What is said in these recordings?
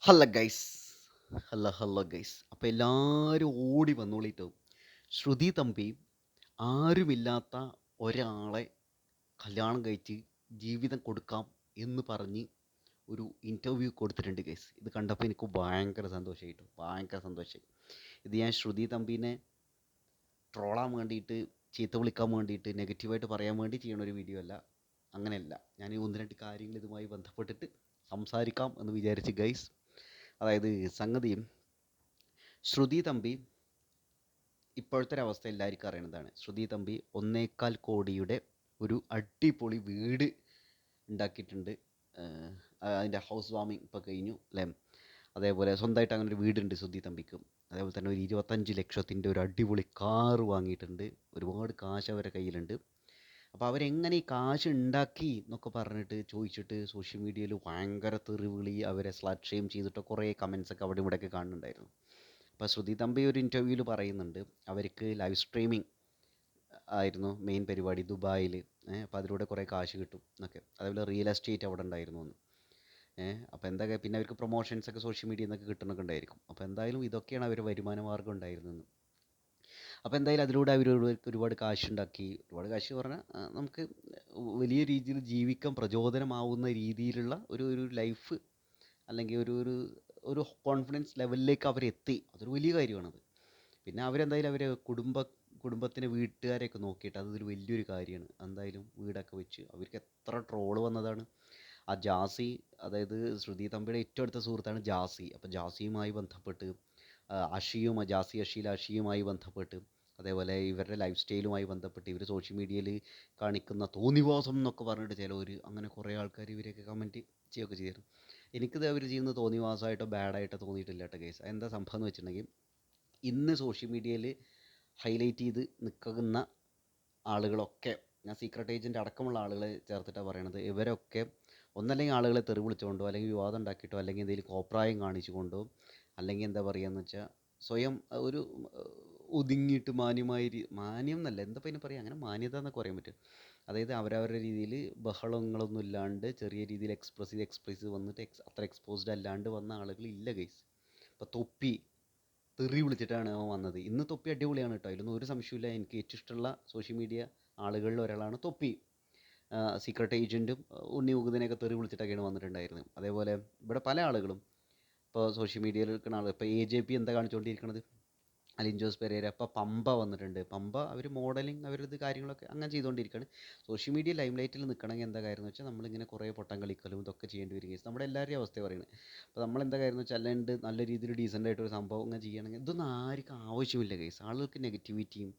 ഹല്ല guys. ഹല്ല guys. അപ്പോൾ എല്ലാവരും ഓടി വന്നോളിട്ടോ. ശ്രുതി തമ്പി ആരുമില്ലാത്ത ഒരാളെ കല്യാണം കഴിച്ച് ജീവിതം കൊടുക്കാം എന്ന് പറഞ്ഞ് ഒരു ഇൻ്റർവ്യൂ കൊടുത്തിട്ടുണ്ട് ഗൈസ്. ഇത് കണ്ടപ്പോൾ എനിക്ക് ഭയങ്കര സന്തോഷമായിട്ടോ, ഭയങ്കര സന്തോഷമായി. ഇത് ഞാൻ ശ്രുതി തമ്പീനെ ട്രോളാൻ വേണ്ടിയിട്ട്, ചീത്ത വിളിക്കാൻ വേണ്ടിയിട്ട്, നെഗറ്റീവായിട്ട് പറയാൻ വേണ്ടി ചെയ്യണ ഒരു വീഡിയോ അല്ല. അങ്ങനെയല്ല, ഞാൻ ഈ ഒന്ന് രണ്ട് കാര്യങ്ങൾ ഇതുമായി ബന്ധപ്പെട്ടിട്ട് സംസാരിക്കാം എന്ന് വിചാരിച്ച് ഗൈസ്. അതായത് സംഗതി, ശ്രുതി തമ്പി ഇപ്പോഴത്തെ ഒരു അവസ്ഥ എല്ലാവർക്കും അറിയണതാണ്. ശ്രുതി തമ്പി 1.25 കോടിയുടെ ഒരു അടിപൊളി വീട് ഉണ്ടാക്കിയിട്ടുണ്ട്. അതിൻ്റെ ഹൗസ് വാമിങ് ഇപ്പോൾ കഴിഞ്ഞു അല്ലേ. അതേപോലെ സ്വന്തമായിട്ട് അങ്ങനെ ഒരു വീടുണ്ട് ശ്രുതി തമ്പിക്ക്. അതേപോലെ തന്നെ ഒരു 25 ലക്ഷത്തിൻ്റെ ഒരു അടിപൊളി കാറ് വാങ്ങിയിട്ടുണ്ട്. ഒരുപാട് കാശ് അവരുടെ കയ്യിലുണ്ട്. അപ്പോൾ അവരെങ്ങനെ ഈ കാശ് ഉണ്ടാക്കി എന്നൊക്കെ പറഞ്ഞിട്ട് ചോദിച്ചിട്ട് സോഷ്യൽ മീഡിയയിൽ ഭയങ്കര തെറിവിളി, അവരെ സ്ലട്ട് ഷെയിം ചെയ്തിട്ട് കുറേ കമൻസൊക്കെ അവിടെ ഇവിടെയൊക്കെ കാണുന്നുണ്ടായിരുന്നു. അപ്പോൾ ശ്രുതി തമ്പി ഒരു ഇൻ്റർവ്യൂവിൽ പറയുന്നുണ്ട്, അവർക്ക് ലൈവ് സ്ട്രീമിംഗ് ആയിരുന്നു മെയിൻ പരിപാടി ദുബായിൽ. അപ്പോൾ അതിലൂടെ കുറേ കാശ് കിട്ടും എന്നൊക്കെ. അതേപോലെ റിയൽ എസ്റ്റേറ്റ് അവിടെ ഉണ്ടായിരുന്നു എന്ന്. അപ്പോൾ എന്തൊക്കെ പിന്നെ അവർക്ക് പ്രൊമോഷൻസൊക്കെ സോഷ്യൽ മീഡിയയിൽ നിന്നൊക്കെ കിട്ടുന്നൊക്കെ ഉണ്ടായിരിക്കും. അപ്പോൾ എന്തായാലും ഇതൊക്കെയാണ് അവർ വരുമാന മാർഗ്ഗം ഉണ്ടായിരുന്നത്. അപ്പോൾ എന്തായാലും അതിലൂടെ അവർ ഒരുപാട് കാശുണ്ടാക്കി. ഒരുപാട് കാശ് പറഞ്ഞാൽ നമുക്ക് വലിയ രീതിയിൽ ജീവിക്കാൻ പ്രചോദനമാവുന്ന രീതിയിലുള്ള ഒരു ഒരു ലൈഫ്, അല്ലെങ്കിൽ ഒരു ഒരു ഒരു കോൺഫിഡൻസ് ലെവലിലേക്ക് അവരെത്തി. അതൊരു വലിയ കാര്യമാണത്. പിന്നെ അവരെന്തായാലും കുടുംബത്തിനെ, വീട്ടുകാരെയൊക്കെ നോക്കിയിട്ട് അതൊരു വലിയൊരു കാര്യമാണ്. എന്തായാലും വീടൊക്കെ വെച്ച് അവർക്ക് എത്ര ട്രോള് വന്നതാണ്. ആ ജാസി, അതായത് ശ്രുതി തമ്പിയുടെ ഏറ്റവും അടുത്ത സുഹൃത്താണ് ജാസി. അപ്പോൾ ജാസിയുമായി ബന്ധപ്പെട്ട് അഷിയുമായി ബന്ധപ്പെട്ട്, അതേപോലെ ഇവരുടെ ലൈഫ് സ്റ്റൈലുമായി ബന്ധപ്പെട്ട് ഇവർ സോഷ്യൽ മീഡിയയിൽ കാണിക്കുന്ന തോന്നിവാസം എന്നൊക്കെ പറഞ്ഞിട്ട് ചിലവർ, അങ്ങനെ കുറേ ആൾക്കാർ ഇവരെയൊക്കെ കമൻറ്റ് ചെയ്യുകയൊക്കെ ചെയ്തിരുന്നു. എനിക്കിത് അവർ ചെയ്യുന്നത് തോന്നിവാസമായിട്ടോ ബാഡായിട്ടോ തോന്നിയിട്ടില്ല കേട്ടോ കേസ്. എന്താ സംഭവം എന്ന് വെച്ചിട്ടുണ്ടെങ്കിൽ, ഇന്ന് സോഷ്യൽ മീഡിയയിൽ ഹൈലൈറ്റ് ചെയ്ത് നിൽക്കുന്ന ആളുകളൊക്കെ, ഞാൻ സീക്രട്ട് ഏജൻറ്റ് അടക്കമുള്ള ആളുകളെ ചേർത്തിട്ടാണ് പറയണത്, ഇവരൊക്കെ ഒന്നല്ലെങ്കിൽ ആളുകളെ തെറി വിളിച്ചുകൊണ്ടോ, അല്ലെങ്കിൽ വിവാദം ഉണ്ടാക്കിയിട്ടോ, അല്ലെങ്കിൽ എന്തെങ്കിലും കോപ്രായം കാണിച്ചുകൊണ്ടോ, അല്ലെങ്കിൽ എന്താ പറയുകയെന്ന് വെച്ചാൽ സ്വയം ഒരു ഒതുങ്ങിയിട്ട് മാന്യം എന്നല്ല, എന്താ പിന്നെ പറയുക, അങ്ങനെ മാന്യത എന്നൊക്കെ പറയാൻ പറ്റും. അതായത് അവരവരുടെ രീതിയിൽ ബഹളങ്ങളൊന്നും ഇല്ലാണ്ട് ചെറിയ രീതിയിൽ എക്സ്പ്രസ് ചെയ്ത് വന്നിട്ട് അത്ര എക്സ്പോസ്ഡ് അല്ലാണ്ട് വന്ന ആളുകൾ ഇല്ല ഗൈസ്. ഇപ്പോൾ തൊപ്പി തെറി വിളിച്ചിട്ടാണ് അവൻ വന്നത്. ഇന്ന് തൊപ്പി അടിപൊളിയാണ് കേട്ടോ, അതിലൊന്നും ഒരു സംശയമില്ല. എനിക്ക് ഏറ്റവും ഇഷ്ടമുള്ള സോഷ്യൽ മീഡിയ ആളുകളിൽ ഒരാളാണ് തൊപ്പി. സീക്രട്ട് ഏജൻറ്റും ഉണ്ണി മുകുന്ദനെയൊക്കെ തെറി വിളിച്ചിട്ടൊക്കെയാണ് വന്നിട്ടുണ്ടായിരുന്നത്. അതേപോലെ ഇവിടെ പല ആളുകളും ഇപ്പോൾ സോഷ്യൽ മീഡിയയിൽ നിൽക്കുന്ന ആളുകൾ, ഇപ്പോൾ AJP എന്താ കാണിച്ചുകൊണ്ടിരിക്കുന്നത്, അലിൻ ജോസ് പെരേര. ഇപ്പോൾ പമ്പ വന്നിട്ടുണ്ട്. പമ്പ അവർ മോഡലിംഗ്, അവരത് കാര്യങ്ങളൊക്കെ അങ്ങനെ ചെയ്തുകൊണ്ടിരിക്കുകയാണ്. സോഷ്യൽ മീഡിയ ലൈം ലൈറ്റിൽ നിൽക്കണമെങ്കിൽ എന്താ കാര്യം എന്ന് വെച്ചാൽ നമ്മളിങ്ങനെ കുറേ പൊട്ടം കളിക്കലും ഇതൊക്കെ ചെയ്യേണ്ടി വരികയും, നമ്മുടെ എല്ലാവരുടെയും അവസ്ഥ പറയുന്നത്. അപ്പോൾ നമ്മളെന്താ കാര്യം എന്ന് വെച്ചാൽ, അല്ലാണ്ട് നല്ല രീതിയിൽ ഡീസൻ്റ് ആയിട്ടൊരു സംഭവം ഇങ്ങനെ ചെയ്യണമെങ്കിൽ ഇതൊന്നും ആർക്കും ആവശ്യമില്ല കേസ്. ആളുകൾക്ക് നെഗറ്റിവിറ്റിയും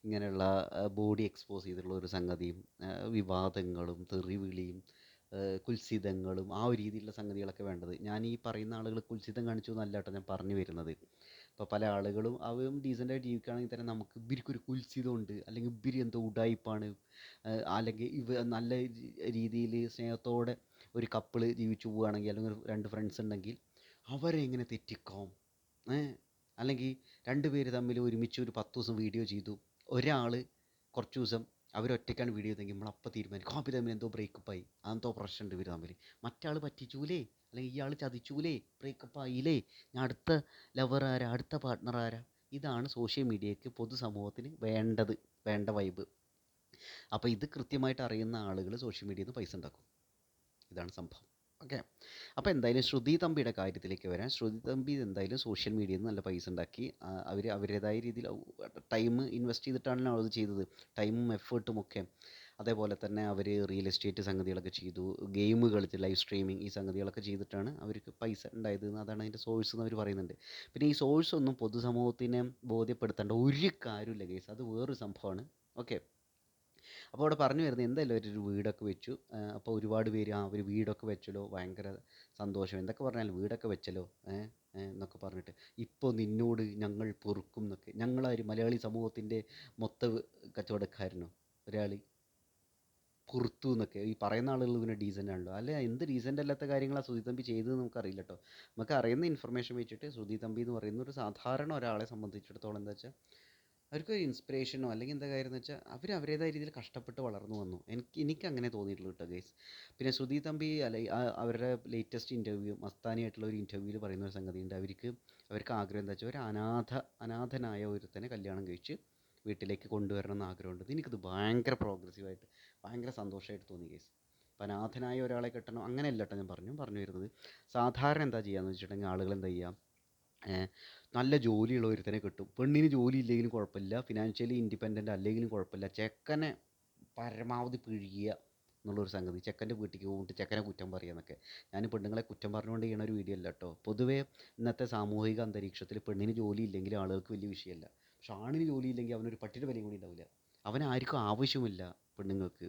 ഇങ്ങനെയുള്ള ബോഡി എക്സ്പോസ് ചെയ്തിട്ടുള്ള ഒരു സംഗതിയും വിവാദങ്ങളും തെറിവിളിയും കുൽസിതങ്ങളും ആ ഒരു രീതിയിലുള്ള സംഗതികളൊക്കെ വേണ്ടത്. ഞാൻ ഈ പറയുന്ന ആളുകൾ കുൽസിതം കാണിച്ചു എന്നല്ല കേട്ടോ ഞാൻ പറഞ്ഞു വരുന്നത്. ഇപ്പോൾ പല ആളുകളും അവരും ഡീസൻ്റായിട്ട് ജീവിക്കുകയാണെങ്കിൽ തന്നെ നമുക്ക് ഇവർക്കൊരു കുൽസിതമുണ്ട്, അല്ലെങ്കിൽ ഇവർ എന്തോ ഉഡായിപ്പാണ്, അല്ലെങ്കിൽ നല്ല രീതിയിൽ സ്നേഹത്തോടെ ഒരു കപ്പിള് ജീവിച്ചു പോവുകയാണെങ്കിൽ, അല്ലെങ്കിൽ രണ്ട് ഫ്രണ്ട്സ് ഉണ്ടെങ്കിൽ അവരെ എങ്ങനെ തെറ്റിക്കാം, അല്ലെങ്കിൽ രണ്ട് പേര് തമ്മിൽ ഒരുമിച്ച് ഒരു 10 ദിവസം വീഡിയോ ചെയ്തു, ഒരാൾ കുറച്ച് ദിവസം അവരൊറ്റയ്ക്കാണ് വീഡിയോ ചെയ്തെങ്കിൽ നമ്മളപ്പം തീരുമാനിക്കും അവർ തമ്മിൽ എന്തോ ബ്രേക്കപ്പായി, അതെന്തോ പ്രശ്നമുണ്ട് ഇവർ തമ്മിൽ, മറ്റാൾ പറ്റിച്ചൂലേ, അല്ലെങ്കിൽ ഇയാൾ ചതിച്ചൂലേ, ബ്രേക്കപ്പ് ആയില്ലേ, ഞാൻ അടുത്ത ലവർ ആരാ, അടുത്ത പാർട്ട്ണർ ആരാ. ഇതാണ് സോഷ്യൽ മീഡിയയ്ക്ക്, പൊതുസമൂഹത്തിന് വേണ്ട വൈബ്. അപ്പോൾ ഇത് കൃത്യമായിട്ട് അറിയുന്ന ആളുകൾ സോഷ്യൽ മീഡിയയിൽ നിന്ന് പൈസ ഉണ്ടാക്കും. ഇതാണ് സംഭവം. ഓക്കെ. അപ്പോൾ എന്തായാലും ശ്രുതി തമ്പിയുടെ കാര്യത്തിലേക്ക് വരാൻ, ശ്രുതി തമ്പി എന്തായാലും സോഷ്യൽ മീഡിയയിൽ നിന്ന് നല്ല പൈസ ഉണ്ടാക്കി. അവർ അവരുടേതായ രീതിയിൽ ടൈം ഇൻവെസ്റ്റ് ചെയ്തിട്ടാണല്ലോ അത് ചെയ്തത്, ടൈമും എഫേർട്ടും ഒക്കെ. അതേപോലെ തന്നെ അവർ റിയൽ എസ്റ്റേറ്റ് സംഗതികളൊക്കെ ചെയ്തു, ഗെയിം കളിച്ച് ലൈവ് സ്ട്രീമിങ് ഈ സംഗതികളൊക്കെ ചെയ്തിട്ടാണ് അവർക്ക് പൈസ ഉണ്ടായത്. അതാണ് അതിൻ്റെ സോഴ്സ് എന്ന് അവർ പറയുന്നുണ്ട്. പിന്നെ ഈ സോഴ്സ് ഒന്നും പൊതുസമൂഹത്തിനെ ബോധ്യപ്പെടുത്തേണ്ട ഒരു കാര്യമില്ല കേസ്, അത് വേറൊരു സംഭവമാണ്. ഓക്കെ. അപ്പോൾ അവിടെ പറഞ്ഞു വരുന്നത്, എന്തായാലും അവരൊരു വീടൊക്കെ വെച്ചു. അപ്പോൾ ഒരുപാട് പേര് ഒരു വീടൊക്കെ വെച്ചല്ലോ, ഭയങ്കര സന്തോഷം, എന്തൊക്കെ പറഞ്ഞാലും വീടൊക്കെ വെച്ചല്ലോ എന്നൊക്കെ പറഞ്ഞിട്ട്, ഇപ്പോൾ നിന്നോട് ഞങ്ങൾ പൊറുക്കും എന്നൊക്കെ. ഞങ്ങളാരും മലയാളി സമൂഹത്തിൻ്റെ മൊത്ത കച്ചവടക്കാരനോ, ഒരാൾ പുറത്തു എന്നൊക്കെ ഈ പറയുന്ന ആളുകൾ പിന്നെ ഡീസൻ്റ് ആണല്ലോ. അല്ല, എന്ത് ഡീസൻ്റ് അല്ലാത്ത കാര്യങ്ങളാണ് ശ്രുതി തമ്പി ചെയ്തത് നമുക്കറിയില്ല കേട്ടോ. നമുക്ക് അറിയുന്ന ഇൻഫർമേഷൻ വെച്ചിട്ട് ശ്രുതി തമ്പി എന്ന് പറയുന്ന ഒരു സാധാരണ ഒരാളെ സംബന്ധിച്ചിടത്തോളം എന്താ വെച്ചാൽ, അവർക്കൊരു ഇൻസ്പിറേഷനോ അല്ലെങ്കിൽ എന്താ കാര്യം എന്ന് വെച്ചാൽ അവർ അവരുടേതായ രീതിയിൽ കഷ്ടപ്പെട്ട് വളർന്നു വന്നു. എനിക്കങ്ങനെ തോന്നിയിട്ടുള്ളൂ കേട്ടോ ഗൈസ്. പിന്നെ ശ്രുതി തമ്പി അല്ലെ അവരുടെ ലേറ്റസ്റ്റ് ഇൻ്റർവ്യൂ മസ്താനിയായിട്ടുള്ള ഒരു ഇൻ്റർവ്യൂവിൽ പറയുന്ന ഒരു സംഗതിയുണ്ട്. അവർക്ക് ആഗ്രഹം എന്താ വെച്ചാൽ ഒരു അനാഥനായ ഒരുത്തനെ കല്യാണം കഴിച്ച് വീട്ടിലേക്ക് കൊണ്ടുവരണം എന്ന് ആഗ്രഹമുണ്ട്. എനിക്കത് ഭയങ്കര പ്രോഗ്രസീവായിട്ട് ഭയങ്കര സന്തോഷമായിട്ട് തോന്നി ഗൈസ്. അപ്പം അനാഥനായ ഒരാളെ കെട്ടണം അങ്ങനെയല്ല കേട്ടോ ഞാൻ പറഞ്ഞു വരുന്നത്. സാധാരണ എന്താ ചെയ്യാന്ന് വെച്ചിട്ടുണ്ടെങ്കിൽ ആളുകൾ എന്താ ചെയ്യുക, നല്ല ജോലിയുള്ള ഒരുത്തനെ കിട്ടും. പെണ്ണിന് ജോലി ഇല്ലെങ്കിലും കുഴപ്പമില്ല, ഫിനാൻഷ്യലി ഇൻഡിപെൻഡൻ്റ് അല്ലെങ്കിലും കുഴപ്പമില്ല, ചെക്കനെ പരമാവധി പിഴിയുക എന്നുള്ളൊരു സംഗതി. ചെക്കൻ്റെ വീട്ടിലേക്ക് പോയിട്ട് ചെക്കനെ കുറ്റം പറയുക എന്നൊക്കെ. ഞാൻ പെണ്ണുങ്ങളെ കുറ്റം പറഞ്ഞുകൊണ്ട് ചെയ്യണ ഒരു വീഡിയോ അല്ല കേട്ടോ. പൊതുവേ ഇന്നത്തെ സാമൂഹിക അന്തരീക്ഷത്തിൽ പെണ്ണിന് ജോലി ഇല്ലെങ്കിൽ ആളുകൾക്ക് വലിയ വിഷയമല്ല. പക്ഷെ ആണിന് ജോലി ഇല്ലെങ്കിൽ അവനൊരു പട്ടിയുടെ വിലയും കൂടി ഉണ്ടാവില്ല. അവനാർക്കും ആവശ്യമില്ല പെണ്ണുങ്ങൾക്ക്.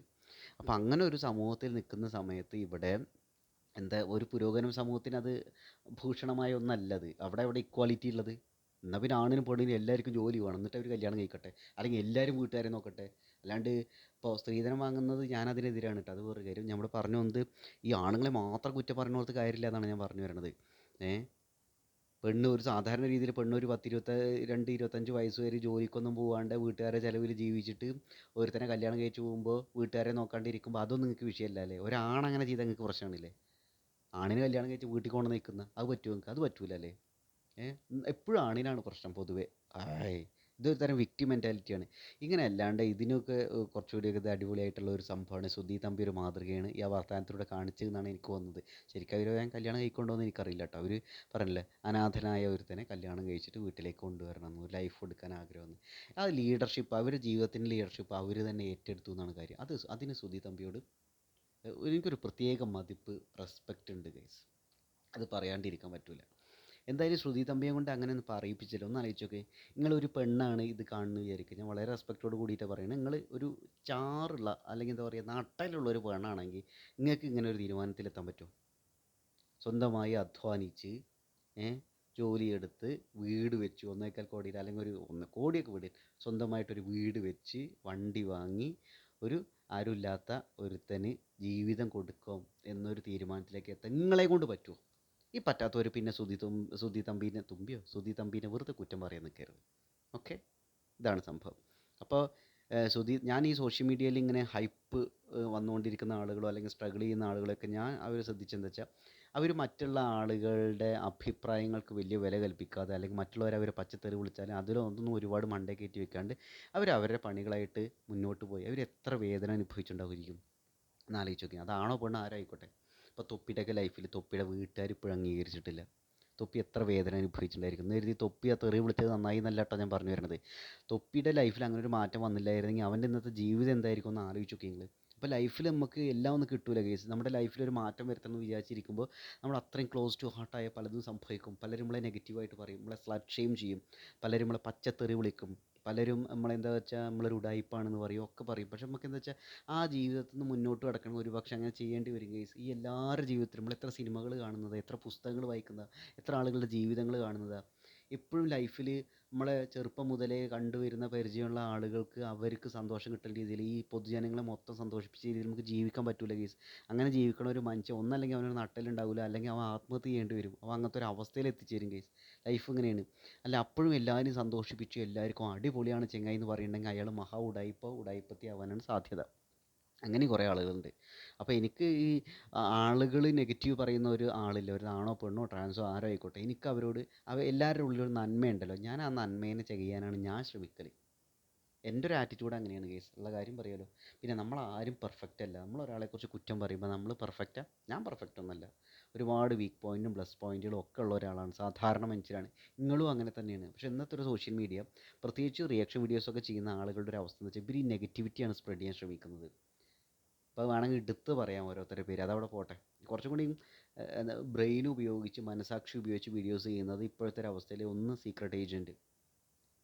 അപ്പം അങ്ങനെ ഒരു സമൂഹത്തിൽ നിൽക്കുന്ന സമയത്ത് ഇവിടെ എന്താ ഒരു പുരോഗമന സമൂഹത്തിന് അത് ഭൂഷണമായ ഒന്നല്ലത്. അവിടെ ഇക്വാലിറ്റി ഉള്ളത്. എന്നാൽ പിന്നെ ആണിനും പെണ്ണിനും എല്ലാവർക്കും ജോലി വേണം, എന്നിട്ട് അവർ കല്യാണം കഴിക്കട്ടെ, അല്ലെങ്കിൽ എല്ലാവരും വീട്ടുകാരെ നോക്കട്ടെ. അല്ലാണ്ട് ഇപ്പോൾ സ്ത്രീധനം വാങ്ങുന്നത് ഞാനതിനെതിരാണ് കേട്ടോ. അത് വേറൊരു കാര്യം. നമ്മൾ പറഞ്ഞു വന്നത് ഈ ആണുങ്ങളെ മാത്രം കുറ്റം പറഞ്ഞോടത്ത് കാര്യമില്ല എന്നാണ് ഞാൻ പറഞ്ഞു വരണത്. പെണ്ണ് ഒരു സാധാരണ രീതിയിൽ പെണ്ണ് ഒരു 22-25 വയസ്സ് വരെ ജോലിക്കൊന്നും പോകാണ്ട് വീട്ടുകാരെ ചിലവിൽ ജീവിച്ചിട്ട് ഒരുത്തനെ കല്യാണം കഴിച്ച് പോകുമ്പോൾ വീട്ടുകാരെ നോക്കാണ്ടിരിക്കുമ്പോൾ അതൊന്നും നിങ്ങൾക്ക് വിഷയമല്ല അല്ലേ? ഒരാണങ്ങനെ ചെയ്താൽ നിങ്ങൾക്ക് പ്രശ്നമാണില്ലേ? ആണിന് കല്യാണം കഴിച്ച് വീട്ടിൽ കൊണ്ട് നിൽക്കുന്ന അത് പറ്റുമോ നിങ്ങൾക്ക്? അത് പറ്റൂല അല്ലേ? എപ്പോഴും ആണിനാണ് പ്രശ്നം പൊതുവെ. ആയ് ഇതൊരു തരം വിക്ടിം മെൻറ്റാലിറ്റിയാണ്. ഇങ്ങനെ അല്ലാണ്ട് ഇതിനൊക്കെ കുറച്ചുകൂടിയൊക്കെ ഇത് അടിപൊളിയായിട്ടുള്ള ഒരു സംഭവമാണ്. ശ്രുതി തമ്പി ഒരു മാതൃകയാണ് ഈ ആ വർത്തമാനത്തിലൂടെ കാണിച്ചതെന്നാണ് എനിക്ക് തോന്നുന്നത്. ശരിക്കും അവർ ഞാൻ കല്യാണം കഴിക്കൊണ്ടോയെന്ന് എനിക്കറിയില്ല കേട്ടോ. അവർ പറഞ്ഞില്ലേ അനാഥനായ ഒരുത്തനെ കല്യാണം കഴിച്ചിട്ട് വീട്ടിലേക്ക് കൊണ്ടുവരണം എന്ന്, ലൈഫ് എടുക്കാൻ ആഗ്രഹമെന്ന്. അത് ലീഡർഷിപ്പ്, അവരുടെ ജീവിതത്തിൻ്റെ ലീഡർഷിപ്പ് അവർ തന്നെ ഏറ്റെടുത്തു എന്നാണ് കാര്യം. അതിന് ശ്രുതി തമ്പിയോട് എനിക്കൊരു പ്രത്യേക മതിപ്പ്, റെസ്പെക്റ്റ് ഉണ്ട് ഗൈസ്. അത് പറയാണ്ടിരിക്കാൻ പറ്റില്ല. എന്തായാലും ശ്രുതി തമ്പിയെ കൊണ്ട് അങ്ങനെ ഒന്ന് പറയിപ്പിച്ചില്ല. ഒന്ന് ആലോചിച്ച് നോക്കേ, നിങ്ങളൊരു പെണ്ണാണ് ഇത് കാണുന്നത് വിചാരിക്കുക. ഞാൻ വളരെ റെസ്പെക്റ്റോട് കൂടിയിട്ടാണ് പറയുന്നത്. നിങ്ങൾ ഒരു ചാറുള്ള അല്ലെങ്കിൽ എന്താ പറയുക നട്ടലുള്ള ഒരു പെണ്ണാണെങ്കിൽ നിങ്ങൾക്ക് ഇങ്ങനെ ഒരു തീരുമാനത്തിലെത്താൻ പറ്റുമോ? സ്വന്തമായി അധ്വാനിച്ച് ജോലിയെടുത്ത് വീട് വെച്ച് 1.25 കോടിയിൽ അല്ലെങ്കിൽ ഒരു 1 കോടിയൊക്കെ വീട് സ്വന്തമായിട്ടൊരു വീട് വെച്ച് വണ്ടി വാങ്ങി ഒരു ആരുമില്ലാത്ത ഒരുത്തന് ജീവിതം കൊടുക്കും എന്നൊരു തീരുമാനത്തിലേക്ക് എത്താൻ നിങ്ങളെ കൊണ്ട് പറ്റുമോ? ഈ പറ്റാത്തവർ പിന്നെ സുധി തമ്പീനെ വെറുതെ കുറ്റം പറയാൻ നിൽക്കരുത്. ഓക്കെ, ഇതാണ് സംഭവം. അപ്പോൾ ഞാൻ ഈ സോഷ്യൽ മീഡിയയിൽ ഇങ്ങനെ ഹൈപ്പ് വന്നുകൊണ്ടിരിക്കുന്ന ആളുകളോ അല്ലെങ്കിൽ സ്ട്രഗിൾ ചെയ്യുന്ന ആളുകളൊക്കെ ഞാൻ അവർ ശ്രദ്ധിച്ചെന്താ വെച്ചാൽ അവർ മറ്റുള്ള ആളുകളുടെ അഭിപ്രായങ്ങൾക്ക് വലിയ വില കൽപ്പിക്കാതെ അല്ലെങ്കിൽ മറ്റുള്ളവരെ അവരെ പച്ചത്തെറി വിളിച്ചാലും അതിലൊന്നും ഒരുപാട് മണ്ടേ കയറ്റി വെക്കാണ്ട് അവരവരുടെ പണികളായിട്ട് മുന്നോട്ട് പോയി അവർ എത്ര വേദന അനുഭവിച്ചിട്ടുണ്ടാവുമായിരിക്കും എന്ന് ആലോചിച്ച് നോക്കി. അതാണോ പെണ്ണ് ആരായിക്കോട്ടെ. ഇപ്പോൾ തൊപ്പിയുടെയൊക്കെ ലൈഫിൽ തൊപ്പിയുടെ വീട്ടുകാർ ഇപ്പോഴും അംഗീകരിച്ചിട്ടില്ല. തൊപ്പി എത്ര വേദന അനുഭവിച്ചിട്ടുണ്ടായിരിക്കും എന്ന് കരുതി തൊപ്പി ആ തെറി വിളിച്ചത് നന്നായി എന്നല്ല കേട്ടോ ഞാൻ പറഞ്ഞു വരുന്നത്. തൊപ്പിയുടെ ലൈഫിൽ അങ്ങനെ ഒരു മാറ്റം വന്നില്ലായിരുന്നെങ്കിൽ അവൻ്റെ ഇന്നത്തെ ജീവിതം എന്തായിരിക്കും എന്ന് ആലോചിച്ച് നോക്കി നിങ്ങൾ. അപ്പോൾ ലൈഫിൽ നമുക്ക് എല്ലാം ഒന്നും കിട്ടൂല കേസ്. നമ്മുടെ ലൈഫിൽ ഒരു മാറ്റം വരുത്തണം എന്ന് വിചാരിച്ചിരിക്കുമ്പോൾ നമ്മൾ അത്രയും ക്ലോസ് ടു ഹാർട്ടായ പലതും സംഭവിക്കും. പലരും നമ്മളെ നെഗറ്റീവായിട്ട് പറയും, നമ്മളെ സ്ലട്ട് ഷെയിം ചെയ്യും, പലരും നമ്മളെ പച്ചത്തെറി വിളിക്കും, പലരും നമ്മളെന്താ വെച്ചാൽ നമ്മളൊരു ഉഡായിപ്പാണെന്ന് പറയും, ഒക്കെ പറയും. പക്ഷെ നമുക്ക് എന്താ വെച്ചാൽ ആ ജീവിതത്തിൽ നിന്ന് മുന്നോട്ട് കിടക്കണം ഒരുപക്ഷെ അങ്ങനെ ചെയ്യേണ്ടി വരും ഗൈസ്. ഈ എല്ലാവരുടെ ജീവിതത്തിലും നമ്മൾ എത്ര സിനിമകൾ കാണുന്നത്, എത്ര പുസ്തകങ്ങൾ വായിക്കുന്നത്, എത്ര ആളുകളുടെ ജീവിതങ്ങൾ കാണുന്നത്. എപ്പോഴും ലൈഫിൽ നമ്മളെ ചെറുപ്പം മുതലേ കണ്ടുവരുന്ന പരിചയമുള്ള ആളുകൾക്ക് അവർക്ക് സന്തോഷം കിട്ടുന്ന രീതിയിൽ ഈ പൊതുജനങ്ങളെ മൊത്തം സന്തോഷിപ്പിച്ച രീതിയിൽ നമുക്ക് ജീവിക്കാൻ പറ്റില്ല ഗൈസ്. അങ്ങനെ ജീവിക്കണ ഒരു മനുഷ്യൻ ഒന്നല്ലെങ്കിൽ അവനൊരു നട്ടലുണ്ടാവില്ല, അല്ലെങ്കിൽ അവൻ ആത്മഹത്യ ചെയ്യേണ്ടി വരും. അവൻ അങ്ങനത്തെ ഒരു അവസ്ഥയിൽ എത്തിച്ചേരും ഗൈസ്. ലൈഫ് ഇങ്ങനെയാണ്. അല്ല അപ്പോഴും എല്ലാവരും സന്തോഷിപ്പിച്ച് എല്ലാവർക്കും അടിപൊളിയാണ് ചെങ്ങായി എന്ന് പറയുന്നുണ്ടെങ്കിൽ അയാൾ മഹാ ഉടായിപ്പത്തി ആവാനാണ് സാധ്യത. അങ്ങനെ കുറേ ആളുകളുണ്ട്. അപ്പോൾ എനിക്ക് ഈ ആളുകൾ നെഗറ്റീവ് പറയുന്ന ഒരു ആളില്ല, ഒരു ആണോ പെണ്ണോ ട്രാൻസോ ആരോ ആയിക്കോട്ടെ, എനിക്ക് അവരോട് എല്ലാവരുടെ ഉള്ളിലൊരു നന്മയുണ്ടല്ലോ, ഞാൻ ആ നന്മേനെ ചെയ്യാനാണ് ഞാൻ ശ്രമിക്കൽ. എൻ്റെ ഒരു ആറ്റിറ്റ്യൂഡ് അങ്ങനെയാണ് കേസ്, ഉള്ള കാര്യം പറയാലോ. പിന്നെ നമ്മളാരും പെർഫെക്റ്റ് അല്ല. നമ്മൾ ഒരാളെക്കുറിച്ച് കുറ്റം പറയുമ്പോൾ നമ്മൾ പെർഫെക്റ്റാണ്, ഞാൻ പെർഫെക്റ്റ് ഒന്നല്ല. ഒരുപാട് വീക്ക് പോയിൻറ്റും പ്ലസ് പോയിൻറ്റുകളും ഒക്കെ ഉള്ള ഒരാളാണ്, സാധാരണ മനുഷ്യരാണ്. നിങ്ങളും അങ്ങനെ തന്നെയാണ്. പക്ഷേ ഇന്നത്തെ ഒരു സോഷ്യൽ മീഡിയ പ്രത്യേകിച്ച് റിയാക്ഷൻ വീഡിയോസൊക്കെ ചെയ്യുന്ന ആളുകളുടെ ഒരു അവസ്ഥ എന്ന് വെച്ചാൽ ഇവർ ഈ നെഗറ്റിവിറ്റിയാണ് സ്പ്രെഡ് ചെയ്യാൻ ശ്രമിക്കുന്നത്. അപ്പോൾ വേണമെങ്കിൽ എടുത്ത് പറയാം ഓരോരുത്തരുടെ പേര്, അതവിടെ പോട്ടെ. കുറച്ചും കൂടി ബ്രെയിൻ ഉപയോഗിച്ച് മനസാക്ഷി ഉപയോഗിച്ച് വീഡിയോസ് ചെയ്യുന്നത് ഇപ്പോഴത്തെ ഒരു അവസ്ഥയിൽ ഒന്ന് സീക്രട്ട് ഏജൻറ്റ്,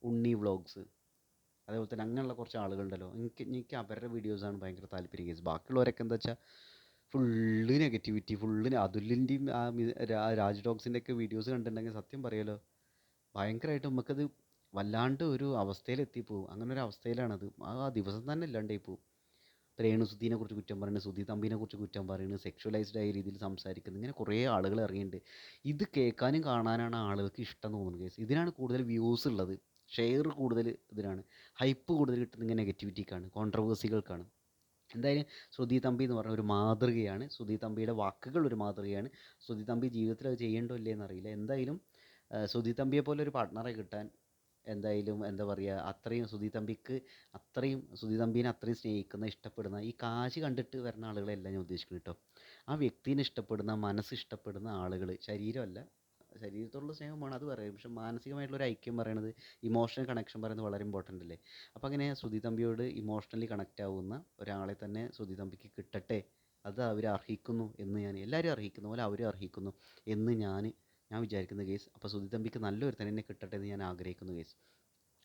ഉണ്ണി വ്ളോഗ്സ്, അതേപോലെ തന്നെ അങ്ങനെയുള്ള കുറച്ച് ആളുകളുണ്ടല്ലോ. എനിക്ക് അവരുടെ വീഡിയോസാണ് ഭയങ്കര താല്പര്യം കേസ്. ബാക്കിയുള്ളവരൊക്കെ എന്താ വെച്ചാൽ ഫുള്ള് നെഗറ്റിവിറ്റി, അതുലിൻ്റെയും രാജ് ഡോഗ്സിൻ്റെ ഒക്കെ വീഡിയോസ് കണ്ടിട്ടുണ്ടെങ്കിൽ സത്യം പറയാലോ ഭയങ്കരമായിട്ട് നമുക്കത് വല്ലാണ്ട് ഒരു അവസ്ഥയിലെത്തിപ്പോവും. അങ്ങനെ ഒരു അവസ്ഥയിലാണത്. ആ ദിവസം തന്നെ ഇല്ലാണ്ടായി പോവും. രേണുസുധീനെ കുറിച്ച് കുറ്റം പറയുന്നത്, സുധി തമ്പീനെ കുറിച്ച് കുറ്റം പറയുന്നത്, സെക്ഷുവലൈസ്ഡ് ആയ രീതിയിൽ സംസാരിക്കുന്നത്, ഇങ്ങനെ കുറേ ആളുകൾ ഇറങ്ങിയിട്ടുണ്ട്. ഇത് കേൾക്കാനും കാണാനാണ് ആളുകൾക്ക് ഇഷ്ടം തോന്നുന്നത് കേസ്. ഇതിനാണ് കൂടുതൽ വ്യൂസ് ഉള്ളത്. ഷെയർ കൂടുതൽ ഇതിനാണ്, ഹൈപ്പ് കൂടുതൽ കിട്ടുന്നത് ഇങ്ങനെ നെഗറ്റിവിറ്റിക്കാണ്, കോൺട്രവേഴ്സികൾക്കാണ്. എന്തായാലും ശ്രുതി തമ്പി എന്ന് പറഞ്ഞ ഒരു മാതൃകയാണ്. ശ്രുതി തമ്പിയുടെ വാക്കുകൾ ഒരു മാതൃകയാണ്. ശ്രുതി തമ്പി ജീവിതത്തിൽ അത് ചെയ്യണ്ടോ ഇല്ലേ എന്നറിയില്ല. എന്തായാലും ശ്രുതി തമ്പിയെ പോലെ ഒരു പാർട്ട്ണറെ കിട്ടാൻ എന്തായാലും എന്താ പറയുക, അത്രയും ശ്രുതി തമ്പിക്ക് അത്രയും ശ്രുതി തമ്പീനെ അത്രയും സ്നേഹിക്കുന്ന, ഇഷ്ടപ്പെടുന്ന, ഈ കാശ് കണ്ടിട്ട് വരുന്ന ആളുകളെല്ലാം ഞാൻ ഉദ്ദേശിക്കുന്നത് കേട്ടോ. ആ വ്യക്തിനെ ഇഷ്ടപ്പെടുന്ന, മനസ്സ് ഇഷ്ടപ്പെടുന്ന ആളുകൾ, ശരീരമല്ല, ശരീരത്തോടുള്ള സ്നേഹമാണ് അത് പറയും, പക്ഷെ മാനസികമായിട്ടുള്ള ഒരു ഐക്യം പറയണത്, ഇമോഷണൽ കണക്ഷൻ പറയുന്നത് വളരെ ഇമ്പോർട്ടൻ്റ് അല്ലേ. അപ്പോൾ അങ്ങനെ ശ്രുതി തമ്പിയോട് ഇമോഷണലി കണക്റ്റ് ആവുന്ന ഒരാളെ തന്നെ ശ്രുതി തമ്പിക്ക് കിട്ടട്ടെ, അത് അവർ അർഹിക്കുന്നു എന്ന് ഞാൻ, എല്ലാവരും അർഹിക്കുന്ന പോലെ അവരും അർഹിക്കുന്നു എന്ന് ഞാൻ വിചാരിക്കുന്ന കേസ്. അപ്പോൾ ശ്രുതി തമ്പിക്ക് നല്ലൊരു തന്നെ കിട്ടട്ടെ എന്ന് ഞാൻ ആഗ്രഹിക്കുന്നു കേസ്.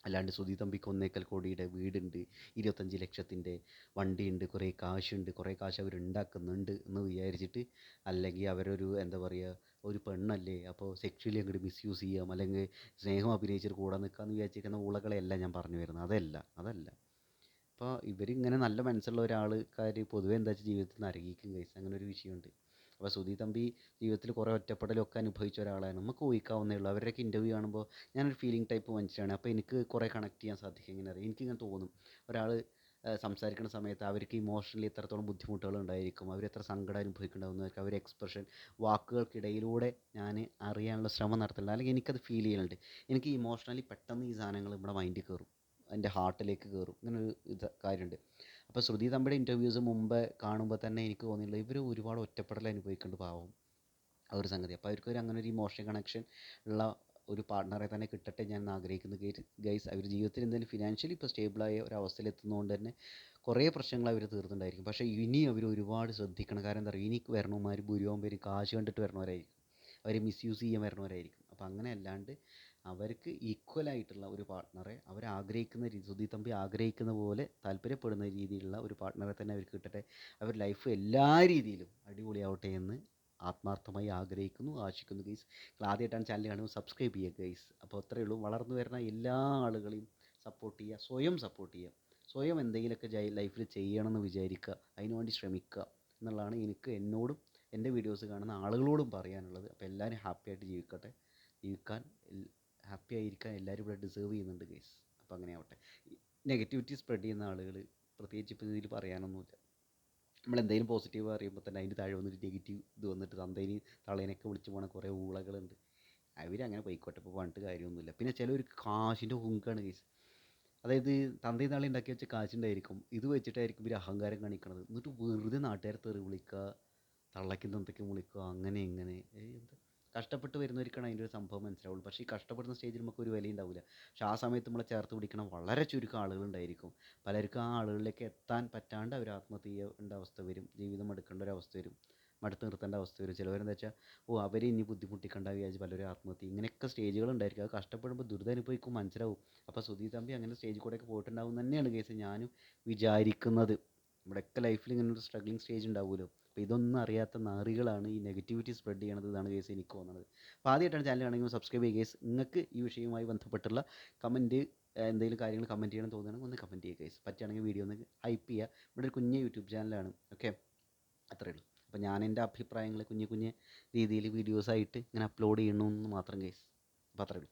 അല്ലാണ്ട് ശ്രുതി തമ്പിക്ക് 1,4 കോടിയുടെ വീടുണ്ട്, 25 ലക്ഷത്തിൻ്റെ വണ്ടിയുണ്ട്, കുറേ കാശുണ്ട്, കുറേ കാശ് അവരുണ്ടാക്കുന്നുണ്ട് എന്ന് വിചാരിച്ചിട്ട്, അല്ലെങ്കിൽ അവരൊരു എന്താ പറയുക, ഒരു പെണ്ണല്ലേ അപ്പോൾ സെക്ഷലി അങ്ങോട്ട് മിസ്യൂസ് ചെയ്യാം, അല്ലെങ്കിൽ സ്നേഹം അഭിനയിച്ചിട്ട് കൂടെ നിൽക്കാമെന്ന് വിചാരിച്ചിരിക്കുന്ന ഊളകളെയല്ല ഞാൻ പറഞ്ഞു വരുന്നത്. അതല്ല. അപ്പോൾ ഇവരിങ്ങനെ നല്ല മനസ്സുള്ള ഒരാൾക്കാർ പൊതുവെ എന്താ വെച്ചാൽ ജീവിതത്തിൽ നരകിക്കും ഗൈസ്, അങ്ങനെ ഒരു വിഷയമുണ്ട്. അപ്പോൾ ശ്രുതി തമ്പി ജീവിതത്തിൽ കുറേ ഒറ്റപ്പെടലൊക്കെ അനുഭവിച്ച ഒരാളാണ്, നമുക്ക് ഊഹിക്കാവുന്നേ ഉള്ളൂ. അവരുടെയൊക്കെ ഇൻ്റർവ്യൂ കാണുമ്പോൾ ഞാനൊരു ഫീലിംഗ് ടൈപ്പ് മനുഷ്യനാണ്, അപ്പോൾ എനിക്ക് കുറേ കണക്ട് ചെയ്യാൻ സാധിക്കും. എങ്ങനെ അറിയാം, എനിക്കിങ്ങനെ തോന്നും, ഒരാൾ സംസാരിക്കുന്ന സമയത്ത് അവർക്ക് ഇമോഷണലി എത്രത്തോളം ബുദ്ധിമുട്ടുകൾ ഉണ്ടായിരിക്കും, അവർ എത്ര സങ്കടം അനുഭവിക്കുന്നുണ്ടാവുന്നതൊക്കെ അവർ എക്സ്പ്രഷൻ വാക്കുകൾക്കിടയിലൂടെ ഞാൻ അറിയാനുള്ള ശ്രമം നടത്തുന്നുണ്ട്, അല്ലെങ്കിൽ എനിക്കത് ഫീൽ ചെയ്യുന്നുണ്ട്. എനിക്ക് ഇമോഷണലി പെട്ടെന്ന് ഈ സാധനങ്ങൾ നമ്മുടെ മൈൻഡിൽ കയറും, എൻ്റെ ഹാർട്ടിലേക്ക് കയറും, ഇങ്ങനൊരു കാര്യമുണ്ട്. അപ്പോൾ ശ്രുതി തമ്പിയുടെ ഇൻ്റർവ്യൂസ് മുമ്പ് കാണുമ്പോൾ തന്നെ എനിക്ക് തോന്നിയിട്ടുള്ളത് ഇവർ ഒരുപാട് ഒറ്റപ്പെടൽ അനുഭവിക്കേണ്ട പാവം ആ ഒരു സംഗതി. അപ്പോൾ അവർക്കൊരു അങ്ങനെ ഒരു ഇമോഷണൽ കണക്ഷൻ ഉള്ള ഒരു പാർട്ട്ണറെ തന്നെ കിട്ടട്ടെ ഞാൻ ആഗ്രഹിക്കുന്നു ഗൈസ്. അവർ ജീവിതത്തിൽ എന്തെങ്കിലും ഫിനാൻഷ്യലി ഇപ്പോൾ സ്റ്റേബിളായ ഒരു അവസ്ഥയിലെത്തുന്നതുകൊണ്ട് തന്നെ കുറേ പ്രശ്നങ്ങൾ അവർ തീർന്നിട്ടുണ്ടായിരിക്കും. പക്ഷേ ഇനി അവർ ഒരുപാട് ശ്രദ്ധിക്കണം. കാരണം എന്താ പറയുക, ഇനി വരണവന്മാർ ഭൂരിഭാഗം പേര് കാശ് കണ്ടിട്ട് വരണവരായിരിക്കും, അവർ മിസ്യൂസ് ചെയ്യാൻ വരണവരായിരിക്കും. അപ്പോൾ അങ്ങനെ അല്ലാണ്ട് അവർക്ക് ഈക്വലായിട്ടുള്ള ഒരു പാർട്ട്ണറെ അവർ ആഗ്രഹിക്കുന്ന രീതി, ശ്രുതി തമ്പി ആഗ്രഹിക്കുന്ന പോലെ താല്പര്യപ്പെടുന്ന രീതിയിലുള്ള ഒരു പാർട്ട്ണറെ തന്നെ അവർക്ക് കിട്ടട്ടെ. അവർ ലൈഫ് എല്ലാ രീതിയിലും അടിപൊളിയാവട്ടെ എന്ന് ആത്മാർത്ഥമായി ആഗ്രഹിക്കുന്നു, ആശിക്കുന്നു ഗൈസ്. ആദ്യമായിട്ടാണ് ചാനൽ കാണുമ്പോൾ സബ്സ്ക്രൈബ് ചെയ്യുക ഗൈസ്. അപ്പോൾ അത്രയേ ഉള്ളൂ. വളർന്നു വരുന്ന എല്ലാ ആളുകളെയും സപ്പോർട്ട് ചെയ്യുക, സ്വയം സപ്പോർട്ട് ചെയ്യുക, സ്വയം എന്തെങ്കിലുമൊക്കെ ലൈഫിൽ ചെയ്യണമെന്ന് വിചാരിക്കുക, അതിനുവേണ്ടി ശ്രമിക്കുക എന്നുള്ളതാണ് എനിക്ക് എന്നോടും എൻ്റെ വീഡിയോസ് കാണുന്ന ആളുകളോടും പറയാനുള്ളത്. അപ്പോൾ എല്ലാവരും ഹാപ്പി ആയിട്ട് ജീവിക്കാൻ ഹാപ്പി ആയിരിക്കാൻ എല്ലാവരും ഇവിടെ ഡിസേർവ് ചെയ്യുന്നുണ്ട് ഗൈസ്. അപ്പോൾ അങ്ങനെ ആവട്ടെ. നെഗറ്റിവിറ്റി സ്പ്രെഡ് ചെയ്യുന്ന ആളുകൾ പ്രത്യേകിച്ച് ഇപ്പോൾ ഇതിൽ പറയാനൊന്നുമില്ല. നമ്മളെന്തെങ്കിലും പോസിറ്റീവ് പറയുമ്പോൾ തന്നെ അതിൻ്റെ താഴെ വന്നിട്ട് നെഗറ്റീവ് ഇത് വന്നിട്ട് തന്തേനെയും തളേനെയൊക്കെ വിളിച്ച് പോകണ കുറേ ഊളകളുണ്ട്. അവരങ്ങനെ പോയിക്കോട്ടെ, ഇപ്പോൾ പറഞ്ഞിട്ട് കാര്യമൊന്നുമില്ല. പിന്നെ ചിലർ കാശിൻ്റെ ഹുങ്കാണ് കേസ്. അതായത് തന്തയും തള്ളയും ഉണ്ടാക്കി വെച്ച കാശുണ്ടായിരിക്കും, ഇത് വെച്ചിട്ടായിരിക്കും ഇവർ അഹങ്കാരം കാണിക്കണത്. എന്നിട്ട് വെറുതെ നാട്ടുകാരെ തെറി വിളിക്കുക, തള്ളയ്ക്കും തന്തയ്ക്കും വിളിക്കുക, അങ്ങനെ ഇങ്ങനെ. എന്താ കഷ്ടപ്പെട്ട് വരുന്നവർക്കാണ് അതിൻ്റെ ഒരു സംഭവം മനസ്സിലാവുള്ളൂ. പക്ഷേ ഈ കഷ്ടപ്പെടുന്ന സ്റ്റേജിൽ നമുക്ക് ഒരു വില ഉണ്ടാവില്ല. പക്ഷേ ആ സമയത്ത് നമ്മളെ ചേർത്ത് പിടിക്കണം വളരെ ചുരുക്കം ആളുകളുണ്ടായിരിക്കും. പലർക്കും ആ ആളുകളിലേക്ക് എത്താൻ പറ്റാണ്ട് അവർ ആത്മഹത്യ ചെയ്യേണ്ട അവസ്ഥ വരും, ജീവിതം എടുക്കേണ്ട ഒരു അവസ്ഥ വരും, മടുത്ത് നിർത്തേണ്ട അവസ്ഥ വരും. ചിലവരെന്താ വെച്ചാൽ അവരെ ഇനി ബുദ്ധിമുട്ടിക്കണ്ട വിചാരിച്ച് പലരും ആത്മഹത്യ, ഇങ്ങനെയൊക്കെ സ്റ്റേജുകളുണ്ടായിരിക്കും. അത് കഷ്ടപ്പെടുമ്പോൾ ദുരിതമനുഭവിക്കും മനസ്സിലാവും. അപ്പോൾ ശ്രുതി തമ്പി അങ്ങനെ സ്റ്റേജിൽ കൂടെയൊക്കെ പോയിട്ടുണ്ടാവും തന്നെയാണ് കേസ് ഞാനും വിചാരിക്കുന്നത്. നമ്മുടെയൊക്കെ ലൈഫിൽ ഇങ്ങനെ ഒരു സ്ട്രഗ്ലിംഗ് സ്റ്റേജ് ഉണ്ടാവുമല്ലോ. അപ്പോൾ ഇതൊന്നും അറിയാത്ത നാറികളാണ് ഈ നെഗറ്റിവിറ്റി സ്പ്രെഡ് ചെയ്യണത്, ഇതാണ് കേസ് എനിക്ക് തോന്നുന്നത്. അപ്പോൾ ആദ്യമായിട്ടാണ് ചാനൽ ആണെങ്കിൽ സബ്സ്ക്രൈബ് ചെയ്യുക കേസ്. നിങ്ങൾക്ക് ഈ വിഷയവുമായി ബന്ധപ്പെട്ടുള്ള കമൻറ്റ്, എന്തെങ്കിലും കാര്യങ്ങൾ കമൻറ്റ് ചെയ്യണം തോന്നുകയാണെങ്കിൽ ഒന്ന് കമൻറ്റ് ചെയ്യുക കേസ്. പറ്റുകയാണെങ്കിൽ വീഡിയോ ഒന്ന് ഹൈപ്പ് ചെയ്യുക. ഇവിടെ ഒരു കുഞ്ഞ് യൂട്യൂബ് ചാനലാണ്, ഓക്കെ, അത്രയേ ഉള്ളൂ. അപ്പോൾ ഞാൻ എൻ്റെ അഭിപ്രായങ്ങൾ കുഞ്ഞു രീതിയിൽ വീഡിയോസായിട്ട് ഇങ്ങനെ അപ്ലോഡ് ചെയ്യണമെന്ന് മാത്രം കേസ്. അപ്പോൾ അത്രയേ ഉള്ളൂ.